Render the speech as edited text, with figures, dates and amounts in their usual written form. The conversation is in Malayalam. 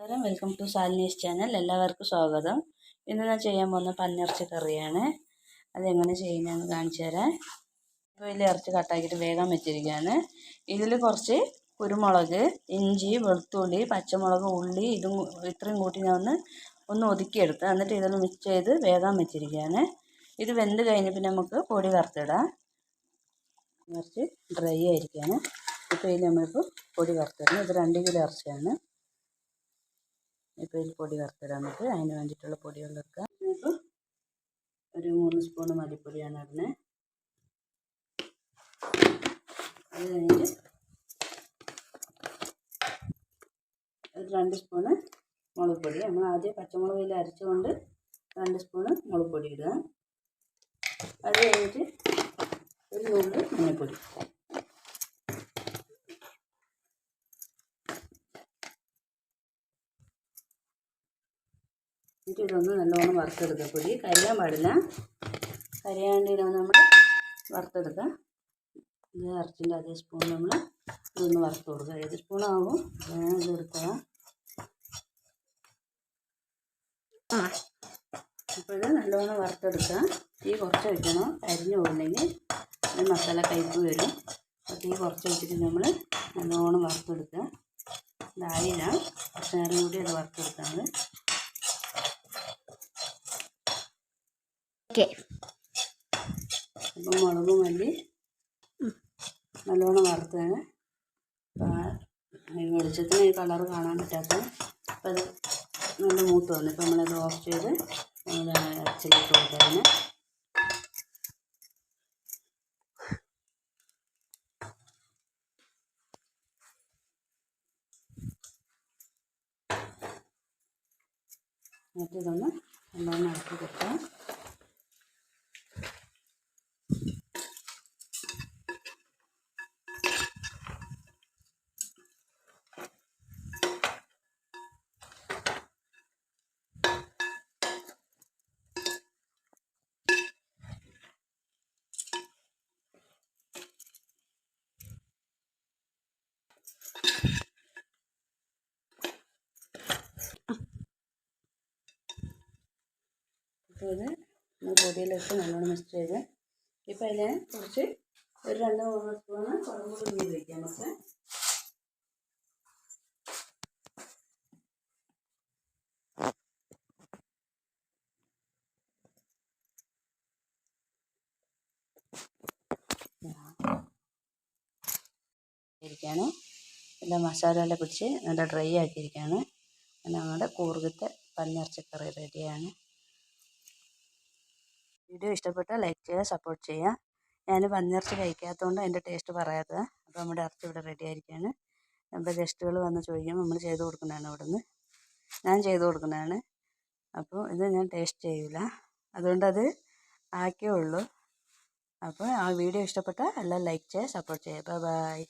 നമസ്കാരം, വെൽക്കം ടു സാലിനീസ് ചാനൽ. എല്ലാവർക്കും സ്വാഗതം. ഇന്ന് ഞാൻ ചെയ്യാൻ പോകുന്ന പന്നിയിറച്ചി കറിയാണ്. അതെങ്ങനെ ചെയ്യുന്നതെന്ന് കാണിച്ചു തരാം. ഇപ്പോൾ ഇതിൽ ഇറച്ചി കട്ടാക്കിയിട്ട് വേഗം വെച്ചിരിക്കുകയാണ്. ഇതിൽ കുറച്ച് കുരുമുളക്, ഇഞ്ചി, വെളുത്തുള്ളി, പച്ചമുളക്, ഉള്ളി ഇത്രയും കൂട്ടി ഞാൻ ഒന്ന് ഒതുക്കിയെടുത്ത് എന്നിട്ട് ഇതൊന്ന് മിക്സ് ചെയ്ത് വേഗം വെച്ചിരിക്കുകയാണ്. ഇത് വെന്ത് കഴിഞ്ഞ് പിന്നെ നമുക്ക് പൊടി വറുത്തിടാം. ഇറച്ചി ഡ്രൈ ആയിരിക്കുകയാണ്. ഇപ്പോൾ ഇതിൽ നമ്മളിപ്പോൾ പൊടി വറുത്തിടും. ഇത് 2 കിലോ ഇറച്ചിയാണ്. ഇപ്പോൾ ഇതിൽ പൊടി വറുത്തിടാൻ നമുക്ക് അതിന് വേണ്ടിയിട്ടുള്ള പൊടികളെടുക്കുക. ഇപ്പോൾ ഒരു 3 സ്പൂൺ മല്ലിപ്പൊടിയാണ് ഇടുന്നത്. അത് കഴിഞ്ഞിട്ട് ഒരു 2 സ്പൂണ് മുളക് പൊടി. നമ്മൾ ആദ്യം പച്ചമുളകിൽ അരച്ചുകൊണ്ട് 2 സ്പൂണ് മുളക് പൊടി ഇടുക. അത് കഴിഞ്ഞിട്ട് ഒരു നുള്ള് മഞ്ഞൾപ്പൊടി. എന്നിട്ട് ഇതൊന്ന് നല്ലോണം വറുത്തെടുക്കുക. പൊടി കരിയാൻ പാടില്ല. കരിയാണ്ടിനൊന്ന് നമ്മൾ വറുത്തെടുക്കുക. ഇത് ഇറച്ചിൻ്റെ അതേ സ്പൂൺ നമ്മൾ ഇതൊന്ന് വറുത്ത് കൊടുക്കുക. ഏത് സ്പൂണാകും ഇതെടുക്കുക. അപ്പോൾ ഇത് നല്ലോണം വറുത്തെടുക്കുക. തീ കുറച്ച് വയ്ക്കണം, കരിഞ്ഞു പോകുന്നെങ്കിൽ മസാല കയ്പ്പ് വരും. അപ്പോൾ തീ കുറച്ച് വെച്ചിട്ട് നമ്മൾ നല്ലോണം വറുത്തെടുക്കുക. ഇതായില്ല, കുറച്ച് നേരം കൂടി അത് വറുത്തെടുക്കുന്നത്. അപ്പം മുളക് മല്ലി നല്ലോണം വറുത്താണ്. വെളിച്ചത്തിന് ഈ കളർ കാണാൻ പറ്റാത്തത്. അപ്പം അത് നല്ല മൂത്ത് വന്നു. ഇപ്പം നമ്മളത് ഓഫ് ചെയ്ത് നമ്മൾ ഇറച്ചിലിട്ട് കൊടുത്തതിന് എന്നിട്ട് ഇതൊന്ന് നല്ലോണം ഇറക്കി കൊടുക്കാം. അപ്പോൾ ഇത് പൊടിയിലിട്ട് നല്ലോണം മിക്സ് ചെയ്ത് ഇപ്പോൾ അതിൽ കുറച്ച് ഒരു 2-3 സ്പൂണ് കുഴമ്പ് പൊടി ഉപയോഗിക്കാം. നമുക്ക് ഇരിക്കുകയാണ്. എല്ലാം മസാല എല്ലാം പിടിച്ച് നല്ല ഡ്രൈ ആക്കിയിരിക്കുകയാണ്. ഞങ്ങളുടെ കൂർഗത്തെ പന്നിയിറച്ചിക്കറി റെഡിയാണ്. വീഡിയോ ഇഷ്ടപ്പെട്ടാൽ ലൈക്ക് ചെയ്യുക, സപ്പോർട്ട് ചെയ്യുക. ഞാൻ പന്നിയിറച്ചി കഴിക്കാത്തതുകൊണ്ട് അതിൻ്റെ ടേസ്റ്റ് പറയാത്തത്. അപ്പോൾ നമ്മുടെ ഇറച്ചി ഇവിടെ റെഡി ആയിരിക്കുകയാണ്. നമ്മുടെ ഗസ്റ്റുകൾ വന്ന് ചോദിക്കുമ്പോൾ നമ്മൾ ചെയ്ത് കൊടുക്കുന്നതാണ്. ഇവിടുന്ന് ഞാൻ ചെയ്ത് കൊടുക്കുന്നതാണ്. അപ്പോൾ ഇത് ഞാൻ ടേസ്റ്റ് ചെയ്യില്ല, അതുകൊണ്ടത് ആക്കിയേ ഉള്ളൂ. അപ്പോൾ ആ വീഡിയോ ഇഷ്ടപ്പെട്ടാൽ എല്ലാം ലൈക്ക് ചെയ്യുക, സപ്പോർട്ട് ചെയ്യുക. ബൈ.